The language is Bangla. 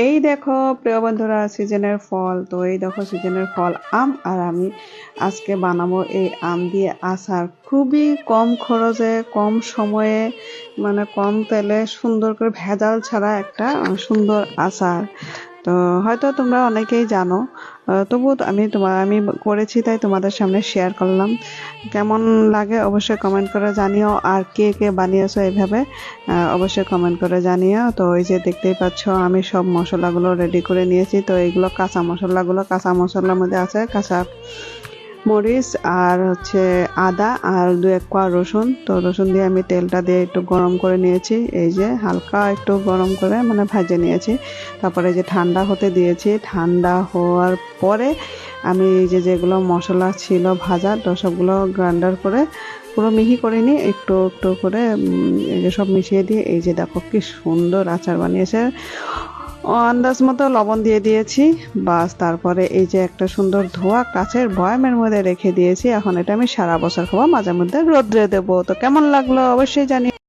এই দেখো প্রিয় বন্ধুরা, সিজনের ফল। তো এই দেখো সিজনের ফল আম, আর আমি আজকে বানাবো এই আম দিয়ে আচার। খুবই কম খরচে, কম সময়ে, মানে কম তেলে, সুন্দর করে ভেজাল ছাড়া একটা সুন্দর আচার। তো হয়তো তোমরা অনেকেই জানো, তবুও তো আমি করেছি তাই তোমাদের সামনে শেয়ার করলাম। কেমন লাগে অবশ্যই কমেন্ট করে জানিও, আর কে কে বানিয়েছো এইভাবে অবশ্যই কমেন্ট করে জানিও। তো এই যে দেখতেই পাচ্ছ আমি সব মশলাগুলো রেডি করে নিয়েছি। তো এইগুলো কাঁচা মশলার মধ্যে আছে কাঁচা মরিচ, আর হচ্ছে আদা, আর দু এক কোয়া রসুন। তো রসুন দিয়ে আমি তেলটা দিয়ে একটু গরম করে নিয়েছি, এই যে হালকা একটু গরম করে মানে ভেজে নিয়েছি। তারপরে যে ঠান্ডা হতে দিয়েছি, ঠান্ডা হওয়ার পরে আমি এই যে যেগুলো মশলা ছিল ভাজা, তো সবগুলো গ্রাইন্ডার করে পুরো মিহি করে নিয়ে একটু একটু করে এই যে সব মিশিয়ে দিয়ে এই যে দেখো কি সুন্দর আচার বানিয়েছে। আন্দাজ মতো লবণ দিয়ে দিয়েছি, বাস। তারপরে এই যে একটা সুন্দর ধোয়া কাচের বয়ামের মধ্যে রেখে দিয়েছি। এখন এটা আমি সারা বছর খাবো, মাঝে মধ্যে রোদ্রে দেবো। তো কেমন লাগলো অবশ্যই জানি।